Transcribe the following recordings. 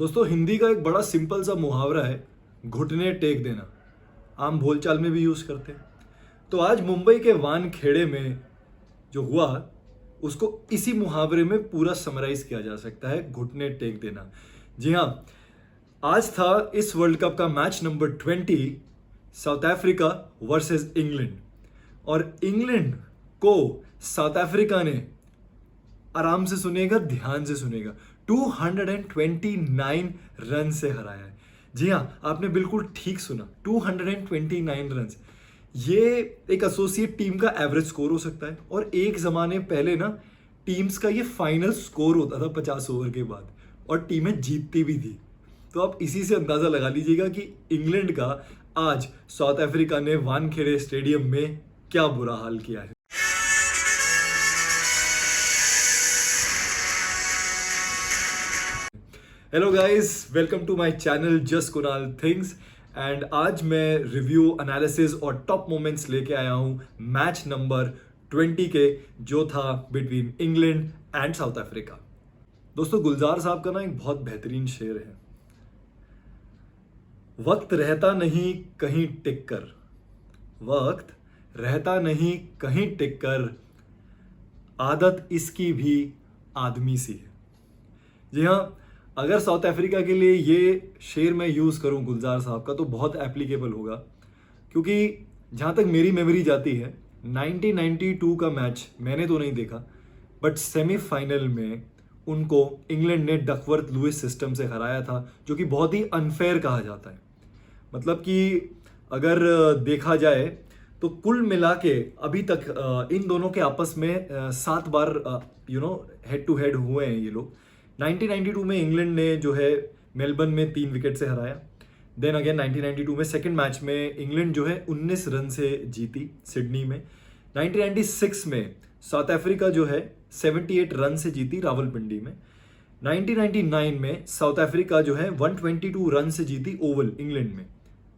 दोस्तों हिंदी का एक बड़ा सिंपल सा मुहावरा है, घुटने टेक देना। आम बोलचाल में भी यूज करते हैं। तो आज मुंबई के वानखेड़े में जो हुआ उसको इसी मुहावरे में पूरा समराइज किया जा सकता है, घुटने टेक देना। जी हाँ, आज था इस वर्ल्ड कप का match number 20, south Africa versus England. और इंग्लैंड को साउथ अफ्रीका ने, आराम से सुनिएगा, ध्यान से सुनिएगा, 229 रन से हराया है। जी हाँ, आपने बिल्कुल ठीक सुना, 229 रन। ये एक एसोसिएट टीम का एवरेज स्कोर हो सकता है। और एक जमाने पहले ना टीम्स का ये फाइनल स्कोर होता था 50 ओवर के बाद, और टीमें जीतती भी थी। तो आप इसी से अंदाजा लगा लीजिएगा कि इंग्लैंड का आज साउथ अफ्रीका ने वानखेड़े स्टेडियम में क्या बुरा हाल किया है। Hello guys, welcome to my channel just Kunal things. And आज मैं रिव्यू, एनालिसिस और टॉप मोमेंट्स लेके आया हूं मैच नंबर 20 के, जो था between England and South Africa. दोस्तों गुलजार साहब का ना एक बहुत बेहतरीन शेर है, वक्त रहता नहीं कहीं टिक कर, वक्त रहता नहीं कहीं टिक कर, आदत इसकी भी आदमी सी है। जी हाँ, अगर साउथ अफ्रीका के लिए ये शेर मैं यूज़ करूं गुलजार साहब का, तो बहुत एप्लीकेबल होगा। क्योंकि जहाँ तक मेरी मेमोरी जाती है, 1992 का मैच मैंने तो नहीं देखा, बट सेमीफाइनल में उनको इंग्लैंड ने डकवर्थ लुइस सिस्टम से हराया था, जो कि बहुत ही अनफेयर कहा जाता है। मतलब कि अगर देखा जाए तो कुल मिला के अभी तक इन दोनों के आपस में 7 बार हेड टू हेड हुए हैं ये लोग। 1992 में इंग्लैंड ने जो है मेलबर्न में 3 विकेट से हराया। देन अगेन 1992 में सेकंड मैच में इंग्लैंड जो है 19 रन से जीती सिडनी में। 1996 में साउथ अफ्रीका जो है 78 रन से जीती रावलपिंडी में। 1999 में साउथ अफ्रीका जो है 122 रन से जीती ओवल इंग्लैंड में।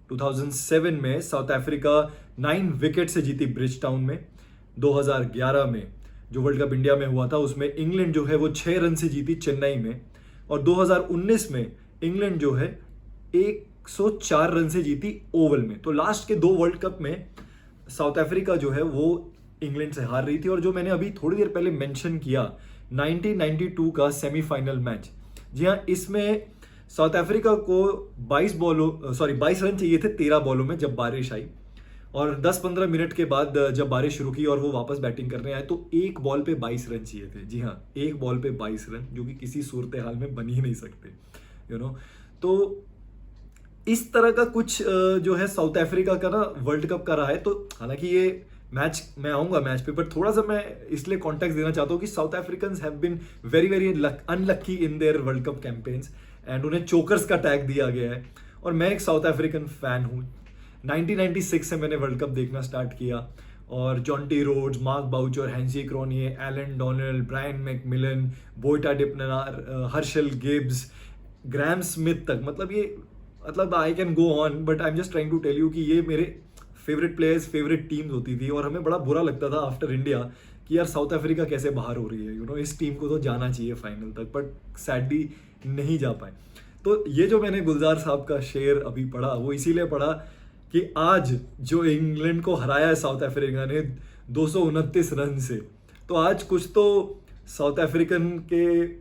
2007 में साउथ अफ्रीका 9 विकेट से जीती ब्रिज टाउन में। 2011 में जो वर्ल्ड कप इंडिया में हुआ था, उसमें इंग्लैंड जो है वो 6 रन से जीती चेन्नई में। और 2019 में इंग्लैंड जो है 104 रन से जीती ओवल में। तो लास्ट के 2 वर्ल्ड कप में साउथ अफ्रीका जो है वो इंग्लैंड से हार रही थी। और जो मैंने अभी थोड़ी देर पहले मेंशन किया, 1992 का सेमीफाइनल मैच, जी हाँ, इसमें साउथ अफ्रीका को 22 रन चाहिए थे 13 बॉलों में जब बारिश आई। और 10-15 मिनट के बाद जब बारिश शुरू की और वो वापस बैटिंग करने आए, तो एक बॉल पे 22 रन चाहिए थे। जी हाँ, एक बॉल पे 22 रन, जो कि किसी सूरत हाल में बन ही नहीं सकते, तो इस तरह का कुछ जो है साउथ अफ्रीका का ना वर्ल्ड कप का रहा है। तो हालांकि ये मैच, मैं आऊंगा मैच पे, पर थोड़ा सा मैं इसलिए कॉन्टेक्स्ट देना चाहता हूँ कि South Africans have been very very unlucky in their world cup campaigns, and उन्हें चोकर्स का टैग दिया गया है। और मैं एक साउथ अफ्रीकन फैन हूँ। 1996 से मैंने वर्ल्ड कप देखना स्टार्ट किया, और Jonty Rhodes, Mark Boucher, Hansie Cronje, Allan Donald, Brian McMillan, Boeta Dippenaar, Herschelle Gibbs, Graeme Smith तक, मतलब I can go on, but I am just trying to tell you कि ये मेरे favourite players, favourite teams होती थी। और हमें बड़ा बुरा लगता था आफ्टर इंडिया कि यार साउथ अफ्रीका कैसे बाहर हो रही है, इस टीम को तो जाना चाहिए फाइनल तक, बट सैडली नहीं जा पाए। तो ये जो मैंने गुलजार साहब का शेर अभी पढ़ा, वो इसीलिए पढ़ा कि आज जो इंग्लैंड को हराया है साउथ अफ्रीका ने 229 रन से, तो आज कुछ तो साउथ अफ्रीकन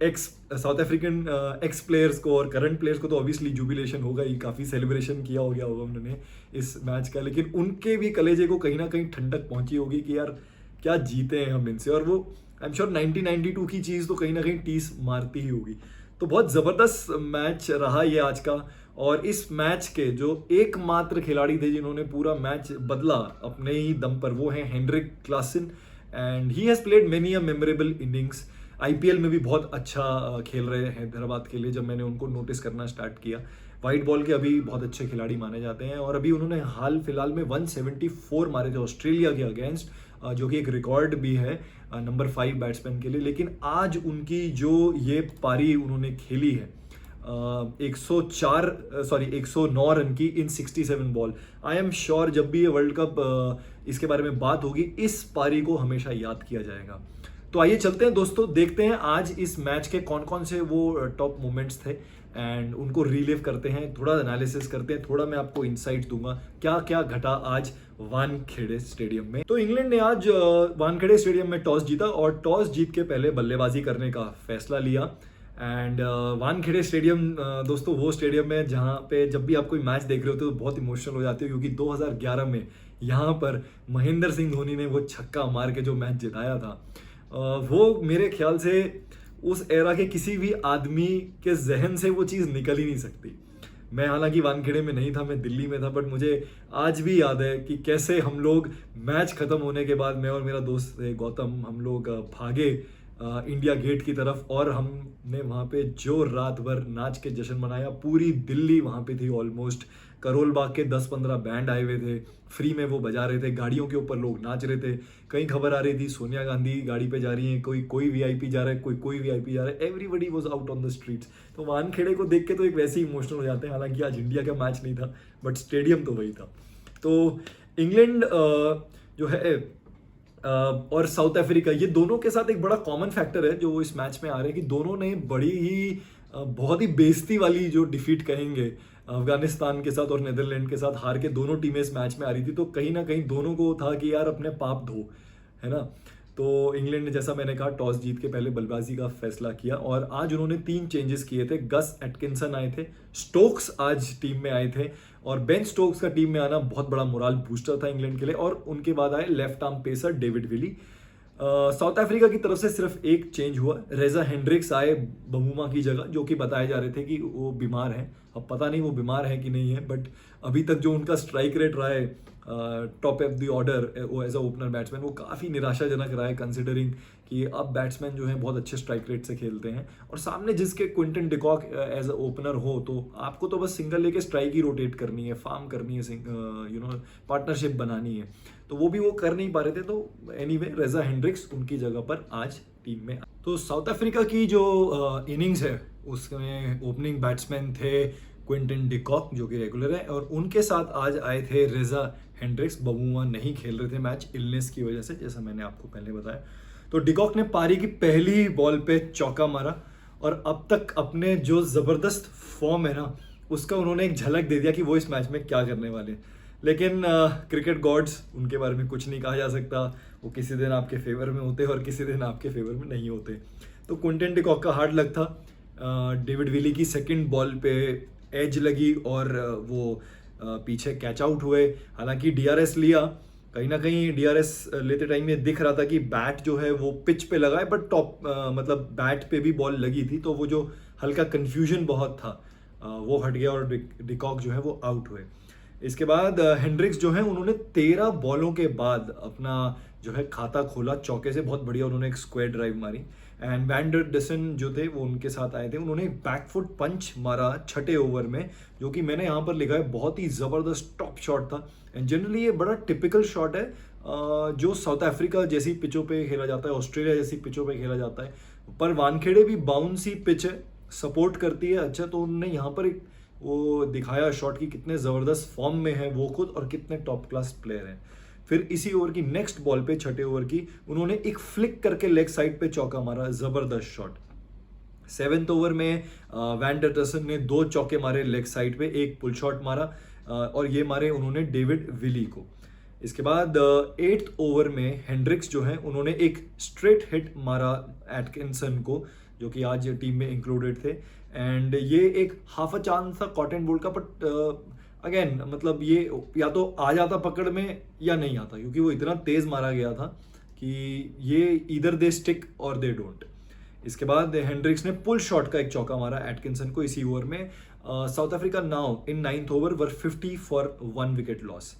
एक्स प्लेयर्स को और करंट प्लेयर्स को तो ऑब्वियसली जुबिलेशन होगा ही, काफ़ी सेलिब्रेशन किया हो गया होगा उन्होंने इस मैच का, लेकिन उनके भी कलेजे को कहीं ना कहीं ठंडक पहुंची होगी कि यार क्या जीते हैं हम इनसे। और वो आई एम श्योर 1992 की चीज़ तो कहीं ना कहीं टीस मारती ही होगी। तो बहुत ज़बरदस्त मैच रहा ये आज का। और इस मैच के जो एकमात्र खिलाड़ी थे जिन्होंने पूरा मैच बदला अपने ही दम पर, वो हैं Heinrich Klaasen, and he has played many a memorable innings. IPL में भी बहुत अच्छा खेल रहे हैं हैदराबाद के लिए, जब मैंने उनको नोटिस करना स्टार्ट किया। वाइट बॉल के अभी बहुत अच्छे खिलाड़ी माने जाते हैं, और अभी उन्होंने हाल फिलहाल में 174 मारे थे ऑस्ट्रेलिया के अगेंस्ट, जो कि एक रिकॉर्ड भी है नंबर 5 बैट्समैन के लिए। लेकिन आज उनकी जो ये पारी उन्होंने खेली है, 109 रन की इन 67 बॉल, आई एम श्योर जब भी ये वर्ल्ड कप इसके बारे में बात होगी, इस पारी को हमेशा याद किया जाएगा। तो आइए चलते हैं दोस्तों, देखते हैं आज इस मैच के कौन कौन से वो टॉप मोमेंट्स थे एंड उनको रिलीव करते हैं, थोड़ा एनालिसिस करते हैं, थोड़ा मैं आपको इंसाइट दूंगा क्या क्या घटा आज वानखेड़े स्टेडियम में। तो इंग्लैंड ने आज वानखेड़े स्टेडियम में टॉस जीता और टॉस जीत के पहले बल्लेबाजी करने का फैसला लिया। एंड वानखेड़े स्टेडियम दोस्तों वो स्टेडियम है जहाँ पे जब भी आप कोई मैच देख रहे होते हो तो बहुत इमोशनल हो जाते हो, क्योंकि 2011 में यहाँ पर महेंद्र सिंह धोनी ने वो छक्का मार के जो मैच जिताया था, वो मेरे ख्याल से उस एरा के किसी भी आदमी के जहन से वो चीज़ निकल ही नहीं सकती। मैं हालांकि वानखेड़े में नहीं था, मैं दिल्ली में था, बट मुझे आज भी याद है कि कैसे हम लोग मैच खत्म होने के बाद मैं और मेरा दोस्त गौतम हम लोग भागे इंडिया गेट की तरफ और हमने वहाँ पे जो रात भर नाच के जश्न मनाया। पूरी दिल्ली वहाँ पे थी ऑलमोस्ट। करोल बाग के 10-15 बैंड आए हुए थे, फ्री में वो बजा रहे थे, गाड़ियों के ऊपर लोग नाच रहे थे। कहीं खबर आ रही थी सोनिया गांधी गाड़ी पे जा रही हैं, कोई वीआईपी जा रहा है, कोई वीआईपी जा रहा है, everybody was out on the streets. तो वानखेड़े को देख के तो एक वैसे ही इमोशनल हो जाते हैं। हालांकि आज इंडिया का मैच नहीं था बट स्टेडियम तो वही था। तो इंग्लैंड जो है और साउथ अफ्रीका, ये दोनों के साथ एक बड़ा कॉमन फैक्टर है जो इस मैच में आ रहा है कि दोनों ने बड़ी ही बहुत ही बेइज्जती वाली जो डिफीट कहेंगे अफगानिस्तान के साथ और नीदरलैंड के साथ हार के दोनों टीमें इस मैच में आ रही थी। तो कहीं ना कहीं दोनों को था कि यार अपने पाप धो, है ना। तो इंग्लैंड ने जैसा मैंने कहा टॉस जीत के पहले बल्लेबाजी का फैसला किया और आज उन्होंने 3 चेंजेस किए थे। गस एटकिंसन आए थे, स्टोक्स आज टीम में आए थे और बेन स्टोक्स का टीम में आना बहुत बड़ा मोराल बूस्टर था इंग्लैंड के लिए। और उनके बाद आए left arm pacer David Willey. South Africa की तरफ से सिर्फ एक चेंज हुआ, रेजा हेंड्रिक्स आए बमूमा की जगह, जो कि बताए जा रहे थे कि वो बीमार हैं। अब पता नहीं वो बीमार है कि नहीं है, बट अभी तक जो उनका स्ट्राइक रेट रहा है top of the order as a opener batsman, वो काफ़ी निराशाजनक रहा है कंसिडरिंग कि अब बैट्समैन जो है बहुत अच्छे स्ट्राइक रेट से खेलते हैं और सामने जिसके Quinton de Kock as a opener हो तो आपको तो बस सिंगल लेके स्ट्राइक ही रोटेट करनी है, फार्म करनी है, पार्टनरशिप बनानी है। तो वो भी वो कर नहीं पा रहे थे। तो एनीवे रेजा हेंड्रिक्स उनकी जगह पर आज टीम में। तो साउथ अफ्रीका की जो इनिंग्स है उसमें ओपनिंग बैट्समैन थे क्विंटन डिकॉक जो कि रेगुलर है और उनके साथ आज आए थे रेजा हेंड्रिक्स। बमूमा नहीं खेल रहे थे मैच इलनेस की वजह से, जैसा मैंने आपको पहले बताया। तो डिकॉक ने पारी की पहली बॉल पे चौका मारा और अब तक अपने जो ज़बरदस्त फॉर्म है ना उसका उन्होंने एक झलक दे दिया कि वो इस मैच में क्या करने वाले। लेकिन क्रिकेट गॉड्स, उनके बारे में कुछ नहीं कहा जा सकता। वो किसी दिन आपके फेवर में होते और किसी दिन आपके फेवर में नहीं होते। तो क्विंटन डिकॉक का हार्ड लक था। डेविड विली की सेकंड बॉल पे एज लगी और वो पीछे कैच आउट हुए। हालांकि डीआरएस लिया, कहीं ना कहीं डीआरएस लेते टाइम ये दिख रहा था कि बैट जो है वो पिच पे लगा है बट टॉप मतलब बैट पे भी बॉल लगी थी। तो वो जो हल्का कन्फ्यूजन बहुत था वो हट गया और डिकॉक जो है वो आउट हुए। इसके बाद हेंड्रिक्स जो है उन्होंने 13 बॉलों के बाद अपना जो है खाता खोला चौके से, बहुत बढ़िया उन्होंने एक स्क्वायर ड्राइव मारी। एंड वैन डर डसन जो थे वो उनके साथ आए थे, उन्होंने बैकफुट पंच मारा 6ठे ओवर में, जो कि मैंने यहाँ पर लिखा है बहुत ही ज़बरदस्त टॉप शॉट था। एंड जनरली ये बड़ा टिपिकल शॉट है जो साउथ अफ्रीका जैसी पिचों पे खेला जाता है, ऑस्ट्रेलिया जैसी पिचों पे खेला जाता है। पर वानखेड़े भी बाउंसी पिच है, सपोर्ट करती है अच्छा। तो उन्होंने यहाँ पर एक वो दिखाया शॉट की कितने ज़बरदस्त फॉर्म में है वो खुद और कितने टॉप क्लास प्लेयर हैं। फिर इसी ओवर की नेक्स्ट बॉल पे 6ठे ओवर की उन्होंने एक फ्लिक करके लेग साइड पे चौका मारा, ज़बरदस्त शॉट। 7th ओवर में वैन डर डसन ने 2 चौके मारे लेग साइड पे, एक पुल शॉट मारा और ये मारे उन्होंने डेविड विली को। इसके बाद 8th ओवर में हेंड्रिक्स जो है उन्होंने एक स्ट्रेट हिट मारा एटकिंसन को, जो कि आज टीम में इंक्लूडेड थे। एंड ये एक हाफ अ चांस था कॉटन बोल्ट का, बट अगेन मतलब ये या तो आ जाता पकड़ में या नहीं आता, क्योंकि वो इतना तेज मारा गया था कि ये ईदर दे स्टिक और दे डोंट। इसके बाद हेंड्रिक्स ने पुल शॉट का एक चौका मारा एटकिंसन को इसी ओवर में। South Africa now in 9th over were 50 for 1 wicket loss.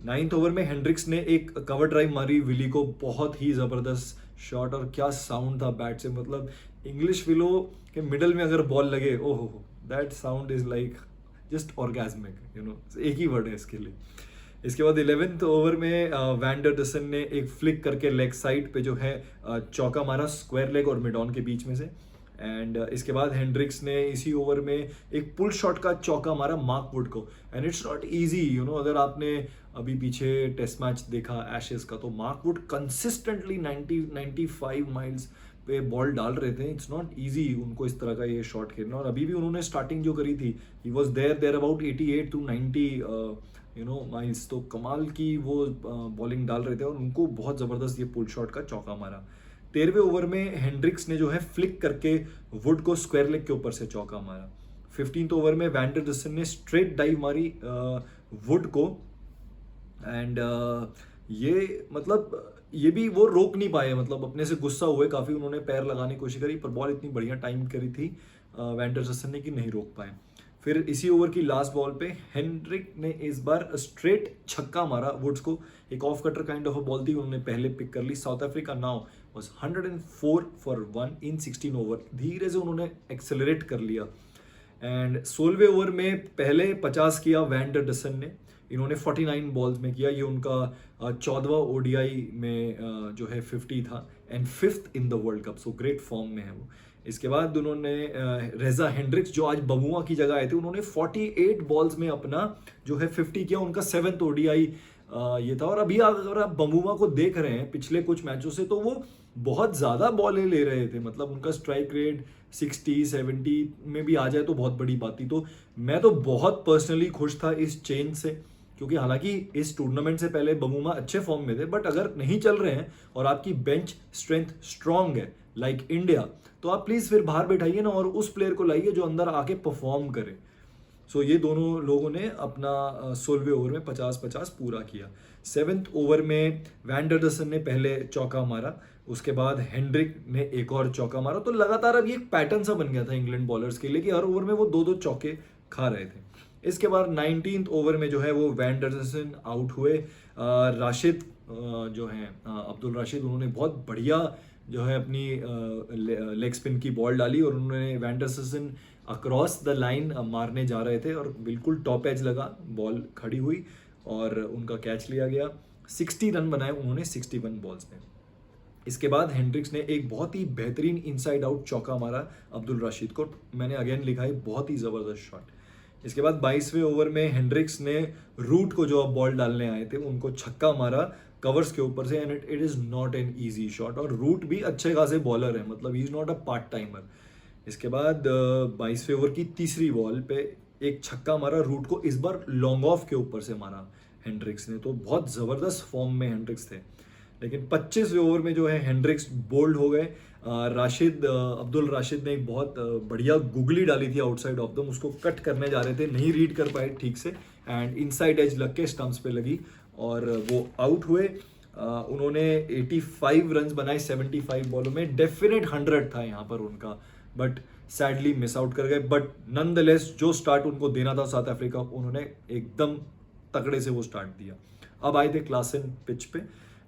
9th over में हेंड्रिक्स ने एक कवर ड्राइव मारी विली को, बहुत ही ज़बरदस्त शॉट और क्या साउंड था बैट से। मतलब इंग्लिश विलो के मिडल में अगर बॉल लगे, ओहो that sound is like just orgasmic, एक ही वर्ड है इसके लिए। इसके बाद 11th ओवर में वैन डर डसन ने एक फ्लिक करके लेग साइड पे जो है चौका मारा स्क्वायर लेग और मिड ऑन के बीच में से। एंड इसके बाद हेंड्रिक्स ने इसी ओवर में एक पुल शॉट का चौका मारा मार्क वुड को। एंड इट्स नॉट इजी, अगर आपने अभी पीछे टेस्ट मैच देखा एशेज का, तो मार्क वुड कंसिस्टेंटली 90-95 माइल्स पे बॉल डाल रहे थे, इट्स नॉट इजी उनको इस तरह का ये शॉट खेलना। और अभी भी उन्होंने स्टार्टिंग जो करी थी, he was there about 88 to 90 miles, तो कमाल की वो बॉलिंग डाल रहे थे और उनको बहुत ज़बरदस्त ये पुल शॉट का चौका मारा। 13वें ओवर में हेंड्रिक्स ने जो है फ्लिक करके वुड को स्क्वायर लेग के ऊपर से चौका मारा। 15th ओवर में वैन डर डसन ने स्ट्रेट डाइव मारी वुड को, एंड ये मतलब ये भी वो रोक नहीं पाए, मतलब अपने से गुस्सा हुए काफ़ी, उन्होंने पैर लगाने की कोशिश करी पर बॉल इतनी बढ़िया टाइम करी थी वैन डर डसन ने कि नहीं रोक पाए। फिर इसी ओवर की लास्ट बॉल पे हेंड्रिक ने इस बार स्ट्रेट छक्का मारा वुड्स को, एक off cutter kind of a ball थी, उन्होंने पहले पिक कर ली। South Africa now was 104 for 1 in 16 over, धीरे से उन्होंने एक्सेलरेट कर लिया। एंड 16वें ओवर में पहले 50 किया वैन डर डसन ने, इन्होंने 49 बॉल्स में किया, ये उनका 14वां ओडीआई में जो है 50 था and 5th in the world cup, so great form में है वो। इसके बाद उन्होंने रेजा हेंड्रिक्स जो आज बमुआ की जगह आए थे, उन्होंने 48 बॉल्स में अपना जो है 50 किया, उनका 7th ओडीआई ये था। और अभी अगर आप बमुआ को देख रहे हैं पिछले कुछ मैचों से, तो वो बहुत ज़्यादा बॉलें ले रहे थे, मतलब उनका स्ट्राइक रेट 60-70 में भी आ जाए तो बहुत बड़ी बात थी। तो मैं तो बहुत पर्सनली खुश था इस चेंज से, क्योंकि हालांकि इस टूर्नामेंट से पहले बमुमा अच्छे फॉर्म में थे, बट अगर नहीं चल रहे हैं और आपकी बेंच स्ट्रेंथ स्ट्रांग है लाइक इंडिया, तो आप प्लीज़ फिर बाहर बैठाइए ना और उस प्लेयर को लाइए जो अंदर आके परफॉर्म करे। सो ये दोनों लोगों ने अपना 16वें ओवर में 50-50 पूरा किया। 7th ओवर में वैन डर डसन ने पहले चौका मारा, उसके बाद हेंड्रिक ने एक और चौका मारा, तो लगातार अब ये एक पैटर्न सा बन गया था इंग्लैंड बॉलर्स के लिए कि हर ओवर में वो 2-2 चौके खा रहे थे। इसके बाद 19th ओवर में जो है वो वैन डर डसन आउट हुए। राशिद जो हैं अब्दुल राशिद, उन्होंने बहुत बढ़िया जो है अपनी लेग स्पिन की बॉल डाली और उन्होंने van der डसन across the line मारने जा रहे थे और बिल्कुल टॉप एज लगा, बॉल खड़ी हुई और उनका कैच लिया गया। 60 रन बनाए उन्होंने 61 बॉल्स में। इसके बाद हेंड्रिक्स ने एक बहुत ही बेहतरीन इनसाइड आउट चौका मारा अब्दुल राशिद को, मैंने अगेन लिखा है बहुत ही ज़बरदस्त शॉट। इसके बाद 22वें ओवर में हेंड्रिक्स ने रूट को जो अब बॉल डालने आए थे उनको छक्का मारा कवर्स के ऊपर से, and it is not an easy shot. और रूट भी अच्छे खासे बॉलर है, मतलब he is not a part timer. इसके बाद 22वें ओवर की तीसरी बॉल पे एक छक्का मारा रूट को, इस बार लॉन्ग ऑफ के ऊपर से मारा हेंड्रिक्स ने, तो बहुत ज़बरदस्त फॉर्म में हेंड्रिक्स थे। लेकिन 25वें ओवर में जो है हेंड्रिक्स बोल्ड हो गए। राशिद अब्दुल राशिद ने एक बहुत बढ़िया गुगली डाली थी आउटसाइड ऑफ दम, उसको कट करने जा रहे थे, नहीं रीड कर पाए ठीक से एंड इनसाइड एज लग के स्टंप्स पे लगी और वो आउट हुए। उन्होंने 85 रन बनाए 75 बॉलों में, डेफिनेट 100 था यहाँ पर उनका, बट सैडली मिस आउट कर गए। बट नॉनदलेस जो स्टार्ट उनको देना था साउथ अफ्रीका, उन्होंने एकदम तगड़े से वो स्टार्ट दिया। अब आए थे क्लासन पिच पे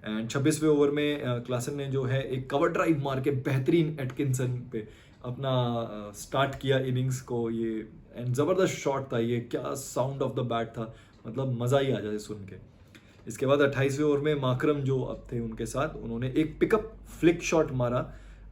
एंड 26वें ओवर में क्लासन ने जो है एक कवर ड्राइव मार के बेहतरीन एटकिंसन पे अपना स्टार्ट किया इनिंग्स को, ये एंड ज़बरदस्त शॉट था ये, क्या साउंड ऑफ द बैट था, मतलब मज़ा ही आ जाए सुन के। इसके बाद 28वें ओवर में माकरम जो अब थे उनके साथ, उन्होंने एक पिकअप फ्लिक शॉट मारा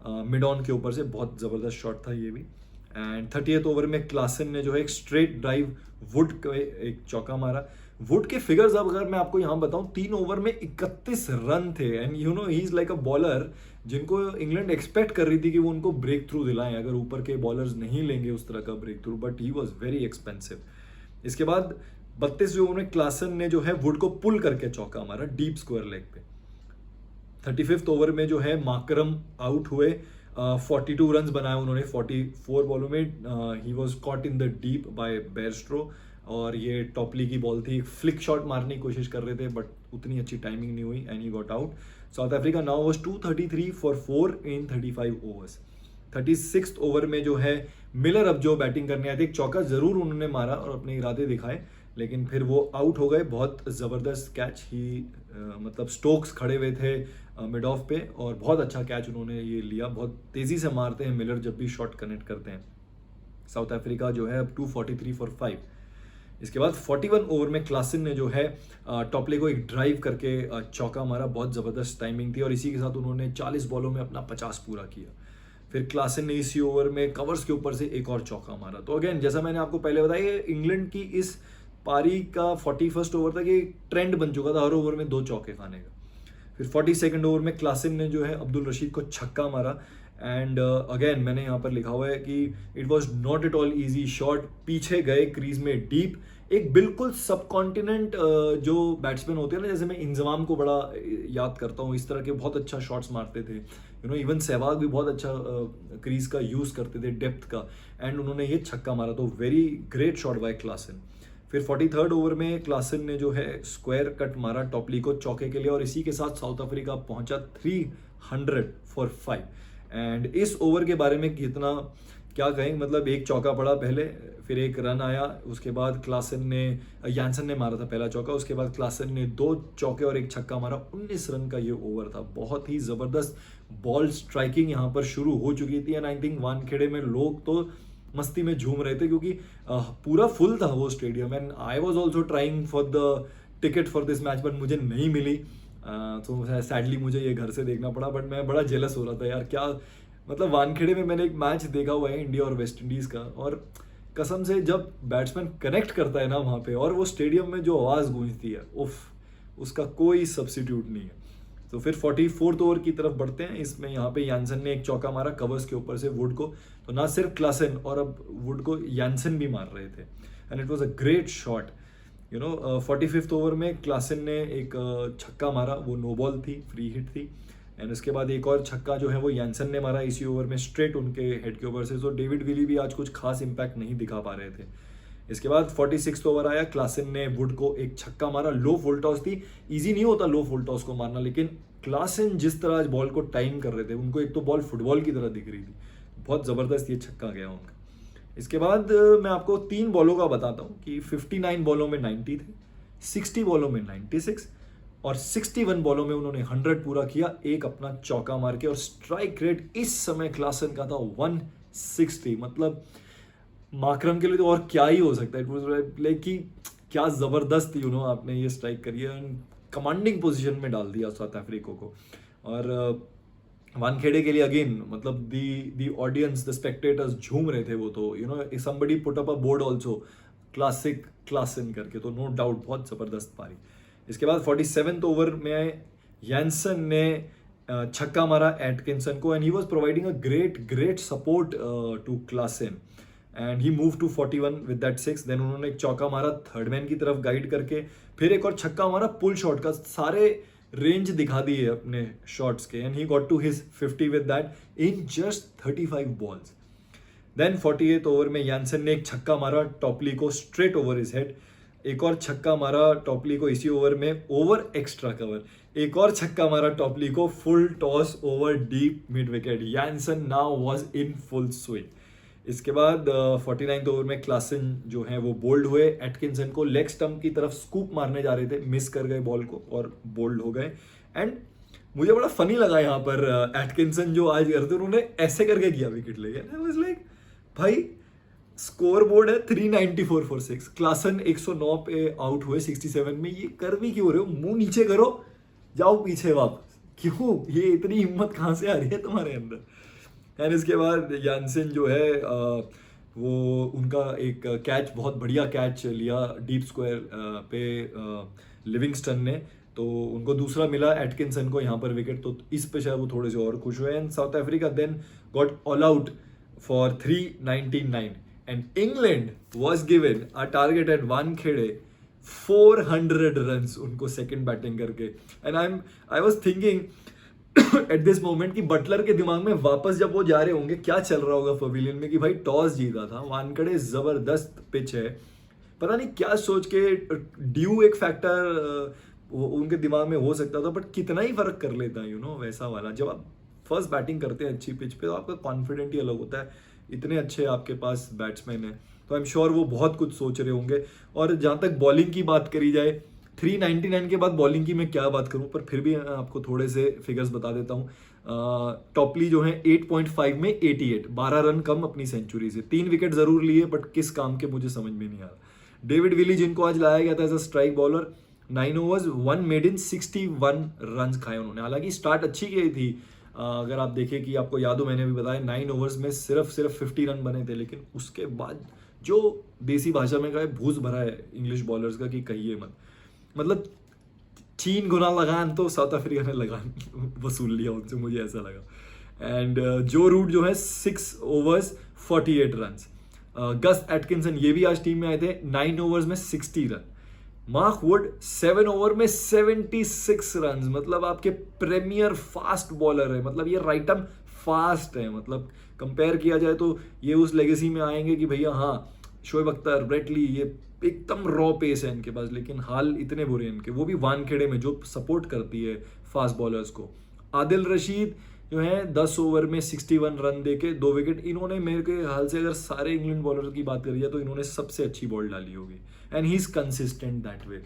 मिड ऑन के ऊपर से, बहुत ज़बरदस्त शॉट था ये भी। एंड 30th ओवर में क्लासन ने जो है एक स्ट्रेट ड्राइव वुड का एक चौका मारा। वुड के फिगर्स अब अगर मैं आपको यहाँ बताऊँ, 3 ओवर में 31 रन थे and you know he is like a bowler जिनको इंग्लैंड एक्सपेक्ट कर रही थी कि वो उनको ब्रेक थ्रू दिलाएं, अगर ऊपर के बॉलर्स नहीं लेंगे उस तरह का breakthrough, but he was very expensive. इसके बाद 32वें ओवर में क्लासन ने जो है वुड को पुल करके चौका मारा डीप स्क्वायर लेग पे। 35th ओवर में जो है माकरम आउट हुए, 42 रन बनाए उन्होंने 44 बॉलों में। He was caught in the deep by Bairstow और ये टॉपली की बॉल थी, फ्लिक शॉट मारने की कोशिश कर रहे थे बट उतनी अच्छी टाइमिंग नहीं हुई and he got out. South Africa now was 233 for 4 in 35 overs. 36th over में जो है मिलर अब जो बैटिंग करने आए थे, एक चौका जरूर उन्होंने मारा और अपने इरादे दिखाए, लेकिन फिर वो आउट हो गए। बहुत ज़बरदस्त कैच ही मतलब स्टोक्स खड़े हुए थे मिड ऑफ पे और बहुत अच्छा कैच उन्होंने ये लिया, बहुत तेज़ी से मारते हैं मिलर जब भी शॉट कनेक्ट करते हैं। साउथ अफ्रीका जो है अब 243 for 5। इसके बाद 41 ओवर में क्लासन ने जो है टॉपले को एक ड्राइव करके चौका मारा, बहुत ज़बरदस्त टाइमिंग थी और इसी के साथ उन्होंने 40 बॉलों में अपना 50 पूरा किया। फिर क्लासन ने इसी ओवर में कवर्स के ऊपर से एक और चौका मारा। तो अगेन जैसा मैंने आपको पहले बताया, इंग्लैंड की इस पारी का 41st ओवर तक ये ट्रेंड बन चुका था हर ओवर में 2 चौके खाने का। फिर 42nd ओवर में क्लासन ने जो है अब्दुल रशीद को छक्का मारा एंड अगेन मैंने यहाँ पर लिखा हुआ है कि it was not at all easy shot, पीछे गए क्रीज में डीप, एक बिल्कुल सब कॉन्टिनेंट जो बैट्समैन होते हैं ना, जैसे मैं इंजमाम को बड़ा याद करता हूँ, इस तरह के बहुत अच्छा शॉट्स मारते थे, यू नो इवन सहवाग भी बहुत अच्छा क्रीज का यूज़ करते थे, डेप्थ का, एंड उन्होंने ये छक्का मारा, तो very great shot bye Klaasen. फिर 43rd ओवर में क्लासन ने जो है स्क्वायर कट मारा टॉपली को चौके के लिए, और इसी के साथ साउथ अफ्रीका पहुंचा 300 फॉर 5। एंड इस ओवर के बारे में कितना क्या कहें, मतलब एक चौका पड़ा पहले, फिर एक रन आया, उसके बाद क्लासन ने यानसन ने मारा था पहला चौका, उसके बाद क्लासन ने 2 चौके और एक छक्का मारा, 19 रन का ये ओवर था। बहुत ही ज़बरदस्त बॉल स्ट्राइकिंग यहाँ पर शुरू हो चुकी थी, एंड आई थिंक वानखेड़े में लोग तो मस्ती में झूम रहे थे, क्योंकि पूरा फुल था वो stadium, and I was also trying for the ticket for this match, but मुझे नहीं मिली, तो सैडली मुझे ये घर से देखना पड़ा। बट मैं बड़ा जेलस हो रहा था यार, क्या मतलब वानखेड़े में मैंने एक मैच देखा हुआ है इंडिया और वेस्ट इंडीज़ का, और कसम से जब बैट्समैन कनेक्ट करता है ना वहाँ पे, और वो स्टेडियम में जो आवाज़ गूंजती है, उफ, उसका कोई सब्सिट्यूट नहीं है। तो फिर 44th ओवर की तरफ बढ़ते हैं। इसमें यहाँ पे यानसन ने एक चौका मारा कवर्स के ऊपर से वुड को, तो ना सिर्फ क्लासन और अब वुड को यानसन भी मार रहे थे, and it was a great shot, you know. 45th over में क्लासन ने एक छक्का मारा, वो नो बॉल थी, फ्री हिट थी, एंड उसके बाद एक और छक्का जो है वो यानसन ने मारा इसी ओवर में स्ट्रेट उनके हेड के ऊपर से। तो डेविड विली भी आज कुछ खास इंपैक्ट नहीं दिखा पा रहे थे। इसके बाद 46th ओवर आया, क्लासन ने वुड को एक छक्का मारा, लो फुल टॉस थी, इजी नहीं होता लो फुल टॉस को मारना, लेकिन क्लासन जिस तरह आज बॉल को टाइम कर रहे थे, उनको एक तो बॉल फुटबॉल की तरह दिख रही थी, बहुत ज़बरदस्त ये छक्का गया उनका। इसके बाद मैं आपको 3 बॉलों का बताता हूँ कि 59 बॉलों में 90 थे, 60 बॉलों में 96 और 61 बॉलों में उन्होंने 100 पूरा किया, एक अपना चौका मार के, और स्ट्राइक रेट इस समय क्लासन का था 160, मतलब माकरम के लिए तो और क्या ही हो सकता है। इट वाज लाइक कि क्या ज़बरदस्त, यू नो, आपने ये स्ट्राइक करी है, कमांडिंग पोजीशन में डाल दिया साउथ अफ्रीका को। और वानखेड़े के लिए अगेन, मतलब दी ऑडियंस, द स्पेक्टेटर्स झूम रहे थे वो, तो you know somebody put up a board also, classic Klaasen करके, तो नो डाउट बहुत ज़बरदस्त पारी। इसके बाद 47th ओवर में यानसन ने छक्का मारा एटकिंसन को, and he was providing a great support to Klaasen, and he move to 41 with that 6। Then उन्होंने एक चौका मारा थर्ड मैन की तरफ गाइड करके, फिर एक और छक्का मारा पुल शॉट का, सारे रेंज दिखा दी है अपने शॉट्स के, and he got to his 50 with that in just 35 balls. Then 48th over में यानसन ने एक छक्का मारा टॉपली को स्ट्रेट ओवर हिज हेड, एक और छक्का मारा टॉपली को इसी ओवर में ओवर एक्स्ट्रा कवर, एक और छक्का मारा टॉपली को full toss over deep mid wicket. Janssen now was in full swing. इसके बाद 49th ओवर में क्लासन जो है वो बोल्ड हुए, एटकिंसन को लेग स्टंप की तरफ स्कूप मारने जा रहे थे, मिस कर गए बॉल को और बोल्ड हो गए। एंड मुझे बड़ा फनी लगा यहाँ पर एटकिंसन जो आज करते उन्होंने ऐसे करके किया विकेट लेके, आई वाज लाइक भाई स्कोर बोर्ड है 394 फॉर 6, क्लासन 109 पे आउट हुए 67 में, ये कर भी क्यों रहे हो, मुंह नीचे करो, जाओ पीछे वापस, क्यों ये इतनी हिम्मत कहाँ से आ रही है तुम्हारे अंदर। एंड इसके बाद यानसन जो है वो उनका एक कैच, बहुत बढ़िया कैच लिया डीप स्क्वायर पे लिविंगस्टन ने, तो उनको दूसरा मिला एटकिंसन को यहाँ पर विकेट, तो इस पे शायद वो थोड़े से और खुश हुए। And South Africa then got all out for 399 and England was given a target at Wankhede 400 runs उनको सेकंड बैटिंग करके। And I was thinking at this moment कि बटलर के दिमाग में वापस जब वो जा रहे होंगे क्या चल रहा होगा पवेलियन में, कि भाई टॉस जीता था, वानखेड़े जबरदस्त पिच है, पता नहीं क्या सोच के, ड्यू एक फैक्टर उनके दिमाग में हो सकता था, बट कितना ही फर्क कर लेता है, यू नो, वैसा वाला। जब आप फर्स्ट बैटिंग करते हैं अच्छी पिच पे, तो आपका कॉन्फिडेंट ही अलग होता है, इतने अच्छे आपके पास बैट्समैन हैं, तो आई एम श्योर वो बहुत कुछ सोच रहे होंगे। और जहाँ तक बॉलिंग की बात करी जाए, 399 के बाद बॉलिंग की मैं क्या बात करूं, पर फिर भी आपको थोड़े से फिगर्स बता देता हूं। टॉपली जो है 8.5 में 88, 12 रन कम अपनी सेंचुरी से, 3 विकेट जरूर लिए, बट किस काम के मुझे समझ में नहीं आ रहा। डेविड विली जिनको आज लाया गया था as a strike bowler, 9 overs 1 maiden 61 run खाए उन्होंने, हालांकि स्टार्ट अच्छी की थी। अगर आप देखें कि आपको याद हो, मैंने भी बताया 9 ओवर्स में सिर्फ 50 रन बने थे, लेकिन उसके बाद जो देसी भाषा में कहा भूस भरा है इंग्लिश बॉलर्स का कि कहिए मत, मतलब 3 गुना लगान तो साउथ अफ्रीका ने लगान वसूल लिया उनसे, मुझे ऐसा लगा। एंड जो रूट जो है 6 ओवर्स 48 रन। गस एटकिंसन ये भी आज टीम में आए थे, 9 ओवर्स में 60 रन। मार्क वुड 7 ओवर में 76 रन। मतलब आपके प्रीमियर फास्ट बॉलर है, मतलब ये राइट आर्म फास्ट है। मतलब कंपेयर किया जाए तो ये उस लेगेसी में आएंगे कि भैया हाँ शोएब अख्तर, ब्रेट ली, ये एकदम रॉ पेस है इनके पास, लेकिन हाल इतने बुरे हैं इनके, वो भी वानखेड़े में जो सपोर्ट करती है फास्ट बॉलर्स को। आदिल रशीद जो है 10 ओवर में 61 रन देके 2 विकेट। इन्होंने मेरे के हाल से अगर सारे इंग्लैंड बॉलर की बात करी जाए तो इन्होंने सबसे अच्छी बॉल डाली होगी, and he is consistent that way.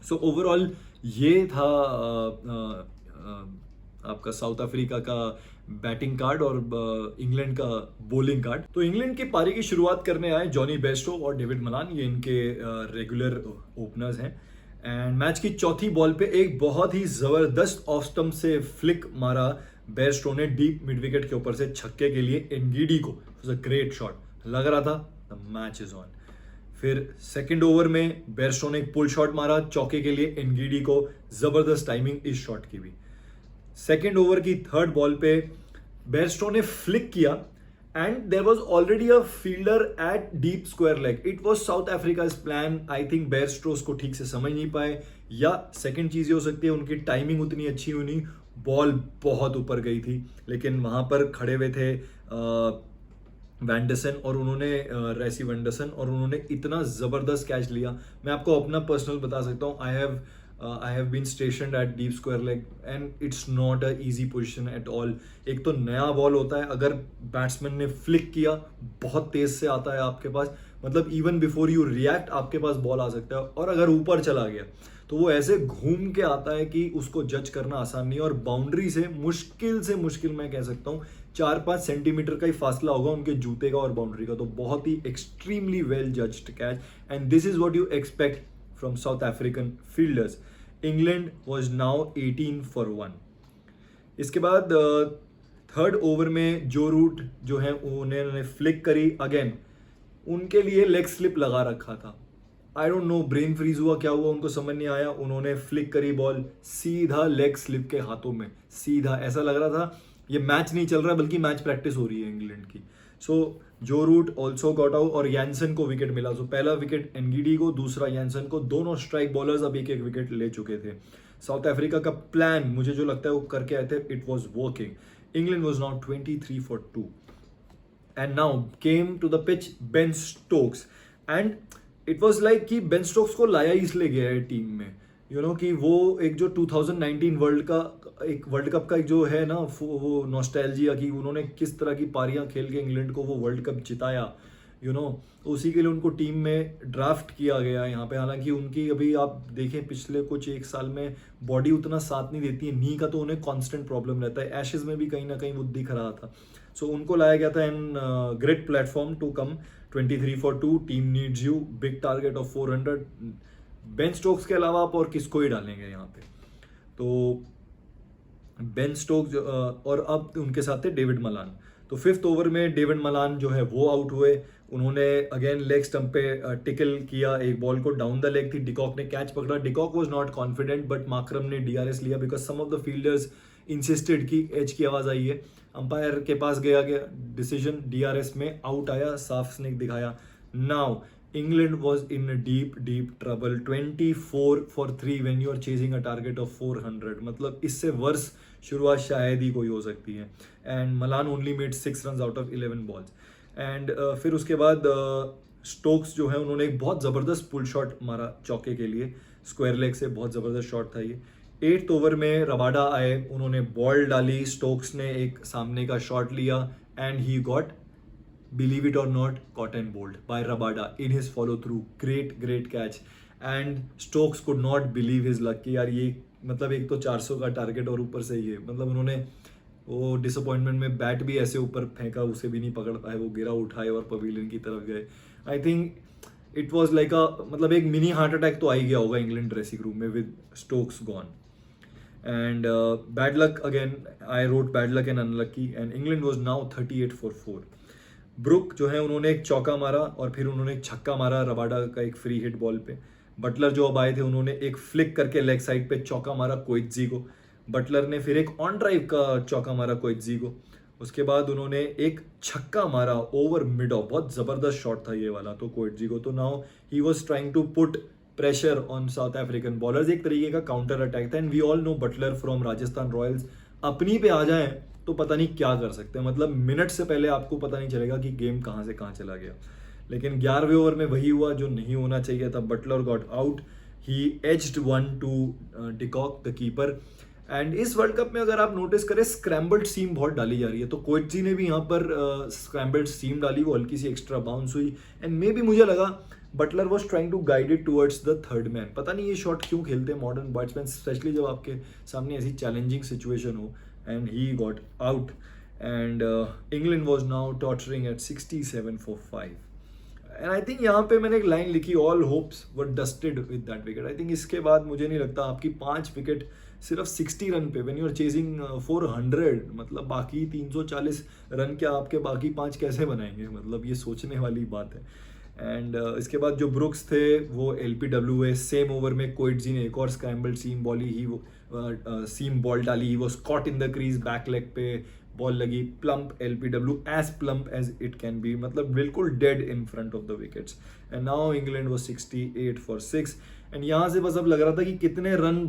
So overall ये था आपका साउथ अफ्रीका का बैटिंग कार्ड और इंग्लैंड का बॉलिंग कार्ड। तो इंग्लैंड की पारी की शुरुआत करने आए जॉनी बेयरस्टो और डेविड मलान, ये इनके रेगुलर ओपनर्स हैं। एंड मैच की चौथी बॉल पे एक बहुत ही जबरदस्त ऑफ स्टंप से फ्लिक मारा बेयरस्टो ने डीप मिड विकेट के ऊपर से छक्के के लिए एनगीडी को। It was a great shot, लग रहा था द मैच इज ऑन। फिर सेकंड ओवर में बेयरस्टो ने एक पुल शॉट मारा चौके के लिए एनगीडी को, जबरदस्त टाइमिंग इस शॉट की भी। सेकेंड ओवर की थर्ड बॉल पे बेयरस्टो ने फ्लिक किया and there was already a fielder at deep square leg. It was South Africa's plan. I think Bairstow उसको ठीक से समझ नहीं पाए, या सेकंड चीज ये हो सकती है उनकी टाइमिंग उतनी अच्छी हुई नहीं, बॉल बहुत ऊपर गई थी। लेकिन वहां पर खड़े हुए थे वैंडरसन और उन्होंने रेसी वैंडरसन, और उन्होंने इतना जबरदस्त कैच लिया। मैं आपको अपना पर्सनल बता सकता हूँ, I have been stationed at deep square leg and it's not a easy position at all. एक तो नया बॉल होता है, अगर बैट्समैन ने फ्लिक किया बहुत तेज से आता है आपके पास, मतलब इवन बिफोर यू रिएक्ट आपके पास बॉल आ सकता है, और अगर ऊपर चला गया तो वो ऐसे घूम के आता है कि उसको जज करना आसान नहीं है। और बाउंड्री से मुश्किल मैं कह सकता हूँ 4-5 सेंटीमीटर का ही फासला होगा उनके जूते का और बाउंड्री का। तो बहुत ही extremely well judged catch, and this is what you expect from South African fielders. England was now 18 for 1। इसके बाद थर्ड ओवर में जो रूट जो है उन्होंने फ्लिक करी अगेन, उनके लिए लेग स्लिप लगा रखा था। I don't know brain freeze हुआ क्या हुआ, उनको समझ नहीं आया। उन्होंने फ्लिक करी बॉल सीधा लेग स्लिप के हाथों में, सीधा ऐसा लग रहा था ये मैच नहीं चल रहा बल्कि मैच प्रैक्टिस हो रही है इंग्लैंड की। सो जो रूट ऑल्सो गॉट आउट और यानसन को विकेट मिला। सो पहला विकेट एनगीडी को, दूसरा यानसन को, दोनों स्ट्राइक बॉलर्स अब एक विकेट ले चुके थे। साउथ अफ्रीका का प्लान मुझे जो लगता है वो करके आए थे, it was working. England was now 23 for 2 and now came to the pitch Ben Stokes, and it was like कि बेन स्टोक्स को लाया इसलिए गया है टीम में, यू नो कि वो एक जो 2019 वर्ल्ड कप का एक जो है ना वो नॉस्टैल्जिया की, उन्होंने किस तरह की पारियां खेल के इंग्लैंड को वो वर्ल्ड कप जिताया, यू नो उसी के लिए उनको टीम में ड्राफ्ट किया गया यहाँ पे। हालांकि उनकी अभी आप देखें पिछले कुछ एक साल में बॉडी उतना साथ नहीं देती है, नी का तो उन्हें कांस्टेंट प्रॉब्लम रहता है, एशेज में भी कहीं ना कहीं वो दिख रहा था। सो उनको लाया गया था in great platform to come 23 for 2। Team needs you, big target of 400। Ben Stokes के अलावा आप और किसको ही डालेंगे यहाँ पे, तो बेन स्टोक्स और अब उनके साथ थे डेविड मलान। तो फिफ्थ ओवर में डेविड मलान जो है वो आउट हुए। उन्होंने अगेन लेग स्टंप पे टिकल किया, एक बॉल को डाउन द लेग थी, डिकॉक ने कैच पकड़ा। De Kock was not confident but Markram ने डीआरएस लिया because some of the fielders insisted की एज की आवाज आई है। अंपायर के पास गया डिसीजन, डीआरएस में आउट आया, साफ स्निक दिखाया। Now England was in deep trouble, 24 for 3 when you are chasing a target of 400। मतलब इससे वर्स शुरुआत शायद ही कोई हो सकती है। And Malan only made 6 runs out of 11 balls। And फिर उसके बाद स्टोक्स जो है उन्होंने एक बहुत ज़बरदस्त पुल शॉट मारा चौके के लिए, स्क्वायर लेग से, बहुत ज़बरदस्त शॉट था ये। 8th ओवर में रबाडा आए, उन्होंने बॉल डाली, स्टोक्स ने एक सामने का शॉट लिया and he got, believe it or not, caught and bowled by Rabada in his follow through। great catch and Stokes could not believe his luck कि यार ये मतलब एक तो 400 का टारगेट और ऊपर से ये, मतलब उन्होंने वो डिसअपॉइंटमेंट में बैट भी ऐसे ऊपर फेंका, उसे भी नहीं पकड़ पाए, वो गिरा उठाए और पवेलियन की तरफ गए। I think it was like मतलब एक मिनी हार्ट अटैक तो आ ही गया होगा इंग्लैंड ड्रेसिंग रूम में with Stokes gone. And bad luck again, I wrote bad luck and unlucky, and England was now 38 for 4। Brook जो है उन्होंने एक चौका मारा और फिर उन्होंने एक छक्का मारा रबाडा का एक फ्री हिट बॉल पे। बटलर जो अब आए थे उन्होंने एक फ्लिक करके लेग साइड पे चौका मारा कोइत्जी को। बटलर ने फिर एक ऑन ड्राइव का चौका मारा कोएट्जी को। उसके बाद उन्होंने एक छक्का मारा ओवर मिड ऑफ, बहुत ज़बरदस्त शॉट था ये वाला तो कोएट्जी को। तो now he was trying to put pressure on South African bowlers, एक तरीके का काउंटर अटैक था। And we all know Buttler from Rajasthan Royals, अपनी पे आ जाएं तो पता नहीं क्या कर सकते हैं, मतलब मिनट से पहले आपको पता नहीं चलेगा कि गेम कहाँ से कहाँ चला गया। लेकिन 11वें ओवर में वही हुआ जो नहीं होना चाहिए था, Buttler got out, he edged 1-2 de Kock the keeper. And इस वर्ल्ड कप में अगर आप नोटिस करें स्क्रैम्बल्ड सीम बहुत डाली जा रही है, तो कोएट्जी ने भी यहाँ पर स्क्रैम्बल्ड सीम डाली, वो हल्की सी एक्स्ट्रा बाउंस हुई। एंड मे बी मुझे लगा Buttler was trying to guide it towards the third man. पता नहीं ये शॉट क्यों खेलते हैं मॉडर्न बैट्समैन, स्पेशली जब आपके सामने ऐसी चैलेंजिंग सिचुएशन हो। And he got out and England was now torturing at 67 for 5। And I think यहाँ पे मैंने एक लाइन लिखी, all hopes were dusted with that wicket. I think इसके बाद मुझे नहीं लगता आपकी 5 विकेट सिर्फ 60 रन पे, व्हेन यू आर चेजिंग 400, मतलब बाकी 340 रन क्या आपके बाकी 5 कैसे बनाएंगे, मतलब ये सोचने वाली बात है। एंड इसके बाद जो ब्रुक्स थे वो LPWA, सेम ओवर में कोएट्जी ने एक और स्क्रैम्बल्ड सीम सीम बॉल डाली, he was caught in the crease, back leg पे बॉल लगी, plumb LPW, as plumb as it can be, मतलब बिल्कुल dead in front of the wickets. And now England was 68 for 6। And यहाँ से बस अब लग रहा था कि कितने रन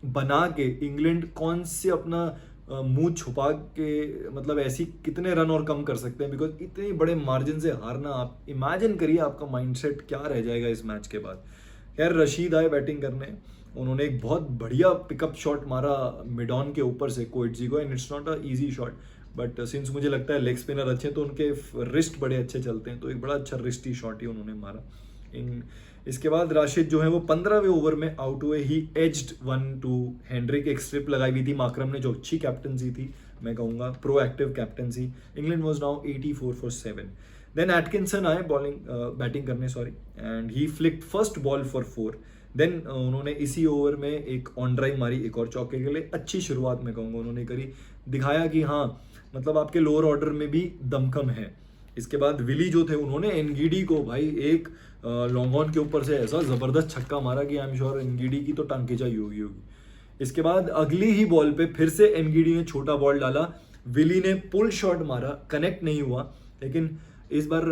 बना के इंग्लैंड कौन से अपना मुंह छुपा के, मतलब ऐसी कितने रन और कम कर सकते हैं, बिकॉज इतने बड़े मार्जिन से हारना, आप इमेजिन करिए आपका माइंडसेट क्या रह जाएगा इस मैच के बाद। खैर रशीद आए बैटिंग करने, उन्होंने एक बहुत बढ़िया पिकअप शॉट मारा मिड ऑन के ऊपर से कोएट्जी को। And it's not a easy shot, but since मुझे लगता है लेग स्पिनर अच्छे तो उनके रिस्ट बड़े अच्छे चलते हैं, तो एक बड़ा अच्छा रिस्टी शॉट ही उन्होंने मारा। इसके बाद राशिद जो है वो 15वें ओवर में आउट हुए, ही एज्ड 1-2 हेनरिक, एक स्ट्रिप लगाई हुई थी माकरम ने जो अच्छी कैप्टनसी थी, मैं कहूँगा proactive captaincy. England was now 84 for 7। Then Atkinson आए बैटिंग करने and he flicked first ball for 4। Then उन्होंने इसी ओवर में एक ऑन ड्राइव मारी, एक और चौके के लिए अच्छी शुरुआत मैं कहूँगा उन्होंने करी, दिखाया कि हाँ मतलब आपके लोअर ऑर्डर में भी दमखम है। इसके बाद विली जो थे उन्होंने एनगीडी को भाई एक लॉन्ग ऑन के ऊपर से ऐसा जबरदस्त छक्का मारा कि आई एम श्योर एनगीडी की तो टांग खिंचाई होगी। इसके बाद अगली ही बॉल पे फिर से एनगीडी ने छोटा बॉल डाला, विली ने पुल शॉट मारा, कनेक्ट नहीं हुआ, लेकिन इस बार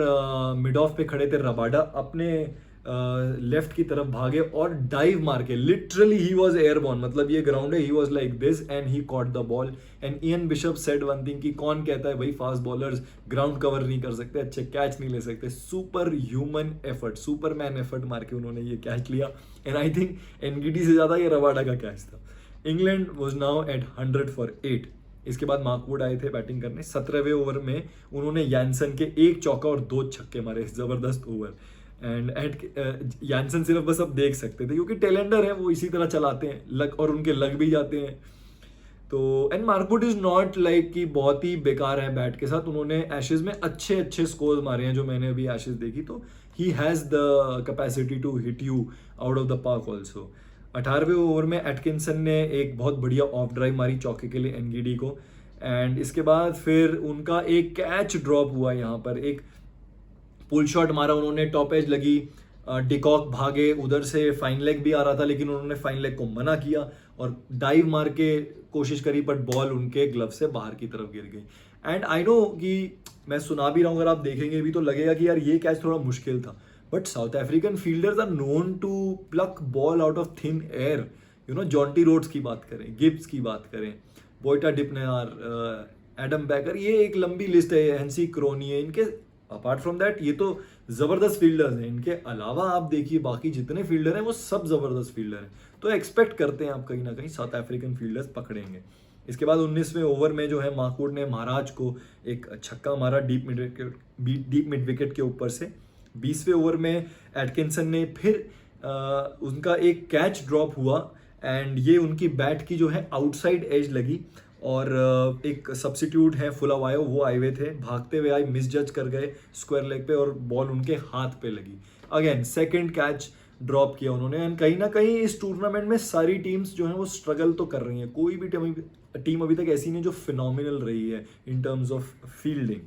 मिड ऑफ पे खड़े थे रबाडा, अपने लेफ्ट की तरफ भागे और डाइव मार के, लिटरली ही वाज एयरबॉर्न, मतलब ये ग्राउंड है, he was like this and he caught the ball. And Ian bishop said one thing कि कौन कहता है भाई फास्ट बॉलर्स ग्राउंड कवर नहीं कर सकते, अच्छे कैच नहीं ले सकते, super human effort, Superman effort मार के उन्होंने ये कैच लिया। एंड आई थिंक एनगीडी से ज्यादा ये रबाडा का कैच था। England was now at 100 for 8। इसके बाद मार्कवुड आए थे बैटिंग करने, 17वें ओवर में उन्होंने यानसन के एक चौका और 2 छक्के मारे, जबरदस्त ओवर। एंड यानसन सिर्फ बस अब देख सकते थे क्योंकि टेलेंडर है, वो इसी तरह चलाते हैं, लग और उनके लग भी जाते हैं। तो and Mark Wood is not like कि बहुत ही बेकार है बैट के साथ, उन्होंने एशेज में अच्छे अच्छे स्कोर मारे हैं जो मैंने अभी एशेज देखी, तो he has the capacity to hit you out of the park also. 18वें ओवर में एटकिंसन ने एक बहुत बढ़िया ऑफ ड्राइव मारी चौके के लिए एनगीडी को। एंड इसके बाद फिर उनका एक कैच ड्रॉप हुआ, यहाँ पर एक पुल शॉट मारा उन्होंने, टॉप एज लगी, डिकॉक भागे, उधर से फाइन लेग भी आ रहा था लेकिन उन्होंने फाइन लेग को मना किया और डाइव मार के कोशिश करी, बट बॉल उनके ग्लव से बाहर की तरफ गिर गई। एंड आई नो कि मैं सुना भी रहा हूँ, अगर आप देखेंगे भी तो लगेगा कि यार ये कैच थोड़ा मुश्किल था, but South African fielders are known to pluck ball out of thin air. You know Jonty Rhodes की बात करें, गिब्स की बात करें, बोइटा डिपनेर, एडम बैकर, ये एक लंबी लिस्ट है, हैंसी क्रोनी, इनके अपार्ट फ्रॉम दैट ये तो जबरदस्त फील्डर्स हैं। इनके अलावा आप देखिए बाकी जितने फील्डर हैं वो सब जबरदस्त फील्डर हैं, तो एक्सपेक्ट करते हैं आप कहीं ना कहीं साउथ अफ्रीकन फील्डर्स पकड़ेंगे। इसके बाद 19वें ओवर में जो है मार्कवुड ने महाराज को एक छक्का मारा डीप मिड विकेट के ऊपर से। 20वें ओवर में एटकिंसन ने फिर उनका एक कैच ड्रॉप हुआ एंड ये उनकी बैट की जो है आउटसाइड एज लगी और एक सब्सिट्यूट है फुलावायो, वो आए हुए थे, भागते हुए आए, मिस जज कर गए स्क्वायर लेग पे और बॉल उनके हाथ पे लगी। अगेन सेकंड कैच ड्रॉप किया उन्होंने। एंड कहीं ना कहीं इस टूर्नामेंट में सारी टीम्स जो हैं वो स्ट्रगल तो कर रही हैं, कोई भी टीम अभी तक ऐसी नहीं जो फिनोमिनल रही है इन टर्म्स ऑफ फील्डिंग।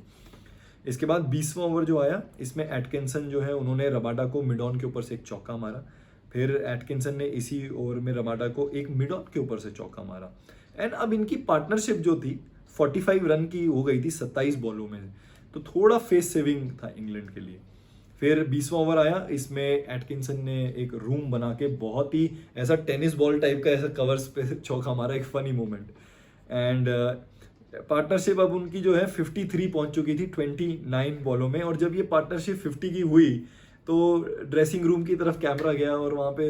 इसके बाद 20वां ओवर जो आया, इसमें एटकिंसन जो है उन्होंने रबाडा को मिड ऑन के ऊपर से एक चौका मारा, फिर एटकिंसन ने इसी ओवर में रबाडा को एक मिड ऑन के ऊपर से चौका मारा। एंड अब इनकी पार्टनरशिप जो थी 45 रन की हो गई थी 27 बॉलों में, तो थोड़ा फेस सेविंग था इंग्लैंड के लिए। फिर 20वां ओवर आया, इसमें एटकिंसन ने एक रूम बना के बहुत ही ऐसा टेनिस बॉल टाइप का ऐसा कवर्स पे चौका मारा, एक फनी मोमेंट। एंड पार्टनरशिप अब उनकी जो है 53 पहुंच चुकी थी 29 बॉलों में। और जब ये पार्टनरशिप 50 की हुई तो ड्रेसिंग रूम की तरफ कैमरा गया और वहाँ पे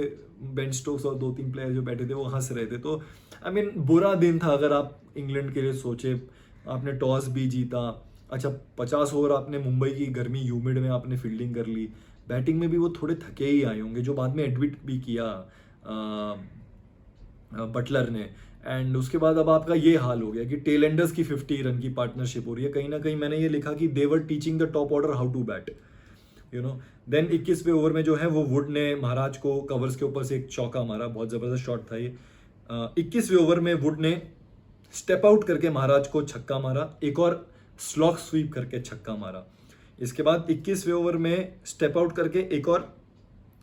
बेन स्टोक्स और 2-3 प्लेयर जो बैठे थे वो हंस रहे थे। तो आई मीन बुरा दिन था अगर आप इंग्लैंड के लिए सोचे। आपने टॉस भी जीता, अच्छा 50 ओवर आपने मुंबई की गर्मी ह्यूमिड में आपने फील्डिंग कर ली, बैटिंग में भी वो थोड़े थके ही आए होंगे, जो बाद में एडमिट भी किया बटलर ने। एंड उसके बाद अब आपका ये हाल हो गया कि टेल एंडर्स की 50 रन की पार्टनरशिप हो रही है। कहीं ना कहीं मैंने ये लिखा कि they were teaching the top order how to bat, you know. Then 21वें ओवर में जो है वो वुड ने महाराज को कवर्स के ऊपर से एक चौका मारा, बहुत ज़बरदस्त शॉट था ये। 21वें ओवर में वुड ने स्टेप आउट करके महाराज को छक्का मारा, एक और स्लॉक स्वीप करके छक्का मारा। इसके बाद 21वें ओवर में स्टेप आउट करके एक और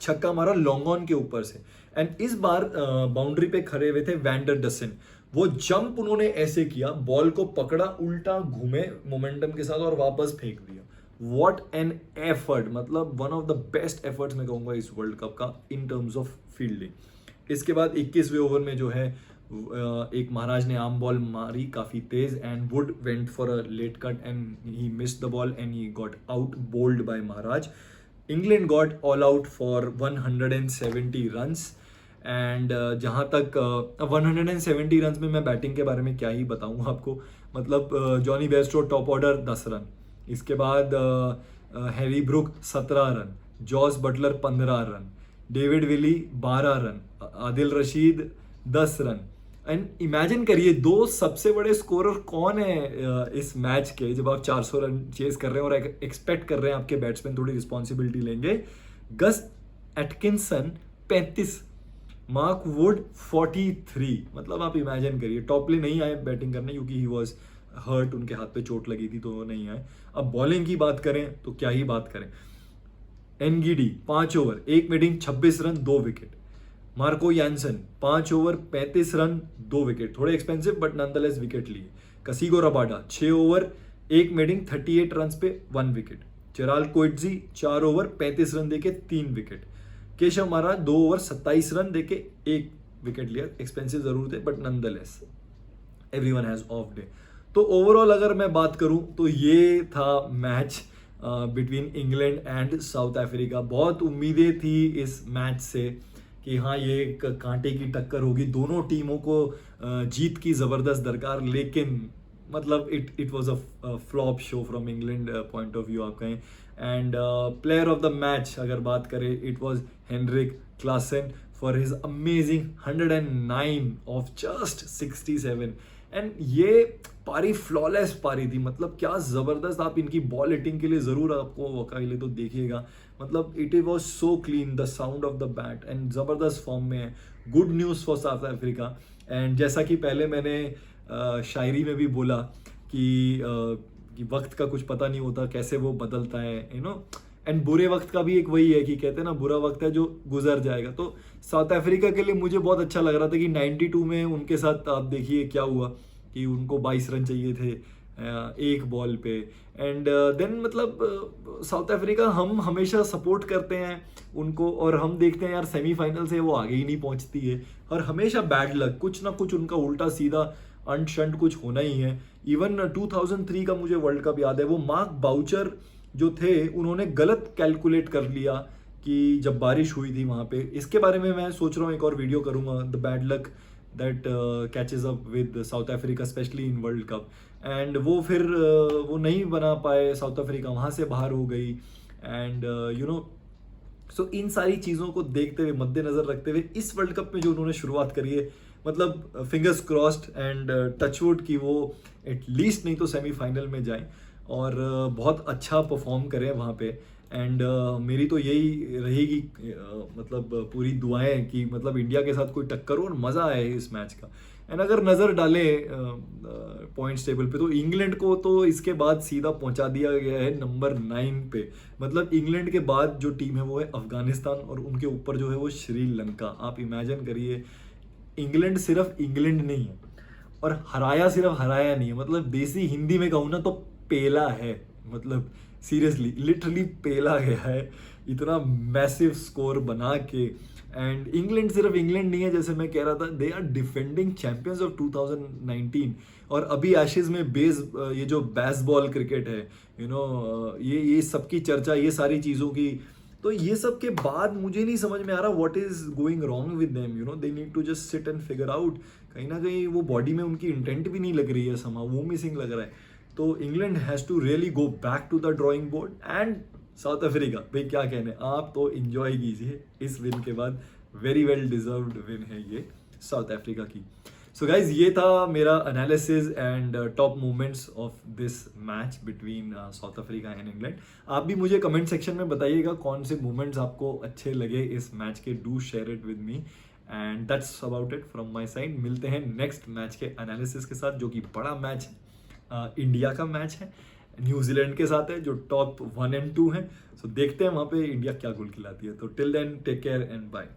छक्का मारा लॉन्ग ऑन के ऊपर से। एंड इस बार बाउंड्री पे खड़े हुए थे वैंडर डसन, वो जंप उन्होंने ऐसे किया, बॉल को पकड़ा, उल्टा घूमे मोमेंटम के साथ और वापस फेंक दिया। व्हाट एन एफर्ट, मतलब one of the best efforts मैं कहूँगा इस वर्ल्ड कप का इन टर्म्स ऑफ फील्डिंग। इसके बाद 21वें ओवर में जो है एक महाराज ने आर्म बॉल मारी काफ़ी तेज and Wood went for a late cut and he missed the ball and he got out, bowled by Maharaj. England got all out for 170 runs. And जहाँ तक 170 रन्स में मैं बैटिंग के बारे में क्या ही बताऊँ आपको, मतलब Jonny Bairstow top order 10 run, इसके बाद Harry Brook 17 run, Jos Buttler 15 run, David Willey 12 run, Adil Rashid 10 run. And imagine करिए दो सबसे बड़े स्कोरर कौन है इस मैच के, जब आप 400 रन चेस कर रहे हैं और एक्सपेक्ट कर रहे हैं आपके बैट्समैन थोड़ी रिस्पॉन्सिबिलिटी लेंगे। गस एटकिंसन 35, मार्क वुड 43, मतलब आप इमेजिन करिए। टॉपले नहीं आए बैटिंग करने क्योंकि ही वॉज हर्ट, उनके हाथ पे चोट लगी थी तो वो नहीं आए। अब बॉलिंग की बात करें तो क्या ही बात करें। Ngidi 5 over 1 wicket 26 run 2 wicket. Marco Jansen 5 over 35 run 2 wicket, थोड़े एक्सपेंसिव बट नॉनदलेस विकेट लिए। कसिगो रबाडा 6 ओवर 1 मेडिंग 38 रन पे 1 विकेट। चिराल कोइटजी 4 ओवर 35 रन देके 3 wicket. Keshav Maharaj 2 over 27 run देके 1 विकेट लिया, एक्सपेंसिव जरूर थे but nonetheless everyone has of day. तो overall अगर मैं बात करूं तो ये था match between England and South Africa. बहुत उम्मीदें थी इस मैच से कि हाँ ये एक कांटे की टक्कर होगी, दोनों टीमों को जीत की ज़बरदस्त दरकार, लेकिन मतलब it was a flop show from England point of view आप कहें। And player of the match अगर बात करें it was Heinrich Klaasen for his amazing 109 of just 67। And ये पारी फ्लॉलेस पारी थी, मतलब क्या ज़बरदस्त। आप इनकी बॉल हिटिंग के लिए ज़रूर आपको मौका मिले तो देखिएगा, मतलब it was so clean, the sound of the bat and ज़बरदस्त फॉर्म में है। Good news for south Africa. And जैसा कि पहले मैंने शायरी में भी बोला कि वक्त का कुछ पता नहीं होता, कैसे वो बदलता है, यू नो। एंड बुरे वक्त का भी एक वही है कि कहते हैं ना बुरा वक्त है जो गुजर जाएगा। तो साउथ अफ्रीका के लिए मुझे बहुत अच्छा लग रहा था कि 92 में उनके साथ आप देखिए क्या हुआ कि उनको 22 रन चाहिए थे एक बॉल पे। एंड देन मतलब साउथ अफ्रीका हम हमेशा सपोर्ट करते हैं उनको और हम देखते हैं यार सेमीफाइनल से वो आगे ही नहीं पहुंचती है और हमेशा बैड लक, कुछ ना कुछ उनका उल्टा सीधा अंट शंट कुछ होना ही है। इवन 2003 का मुझे वर्ल्ड कप याद है, वो मार्क बाउचर जो थे उन्होंने गलत कैलकुलेट कर लिया कि जब बारिश हुई थी वहाँ पे। इसके बारे में मैं सोच रहा हूँ एक और वीडियो करूँगा, the bad luck that catches up with south Africa specially in world cup. And वो फिर वो नहीं बना पाए, साउथ अफ्रीका वहाँ से बाहर हो गई। एंड यू नो सो इन सारी चीज़ों को देखते हुए मद्देनजर रखते हुए इस वर्ल्ड कप में जो उन्होंने शुरुआत करी है, मतलब फिंगर्स क्रॉस्ड एंड टचवुड की वो एटलीस्ट नहीं तो सेमीफाइनल में जाएं और बहुत अच्छा परफॉर्म करें वहाँ पे। एंड मेरी तो यही रहेगी मतलब पूरी दुआएं कि मतलब इंडिया के साथ कोई टक्कर हो और मज़ा आए इस मैच का। एंड अगर नज़र डालें पॉइंट्स टेबल पे तो इंग्लैंड को तो इसके बाद सीधा पहुंचा दिया गया है नंबर 9 पे। मतलब इंग्लैंड के बाद जो टीम है वो है अफगानिस्तान और उनके ऊपर जो है वो श्रीलंका। आप इमेजिन करिए इंग्लैंड सिर्फ इंग्लैंड नहीं है, और हराया सिर्फ हराया नहीं है, मतलब देसी हिंदी में कहूँ ना तो पेला है, मतलब सीरियसली लिटरली पेला गया है इतना मैसिव स्कोर बना के। एंड इंग्लैंड सिर्फ इंग्लैंड नहीं है, जैसे मैं कह रहा था, they are defending champions of 2019। और अभी एशेज में ये जो बेसबॉल क्रिकेट है, ये सबकी चर्चा, ये सारी चीज़ों की, तो ये सब के बाद मुझे नहीं समझ में आ रहा what is going wrong with them, they need to just sit and figure out. कहीं ना कहीं वो बॉडी में उनकी इंटेंट भी नहीं लग रही है, समा वो मिसिंग लग रहा है। तो England has to really go back to the drawing board. And South Africa, भाई क्या कहने, आप तो इंजॉय कीजिए इस विन के बाद, वेरी वेल डिजर्व्ड विन है ये साउथ अफ्रीका की। सो गाइज, ये था मेरा analysis and top moments of this match between south Africa and England. आप भी मुझे कमेंट सेक्शन में बताइएगा कौन से मोमेंट्स आपको अच्छे लगे इस मैच के, do share it with me. And that's about it from my side. मिलते हैं नेक्स्ट मैच के एनालिसिस के साथ, जो कि बड़ा मैच है, इंडिया का मैच है, न्यूजीलैंड के साथ है, जो टॉप 1 और 2 हैं। सो देखते हैं वहाँ पे इंडिया क्या गोल खिलाती है। तो till then, take care and bye.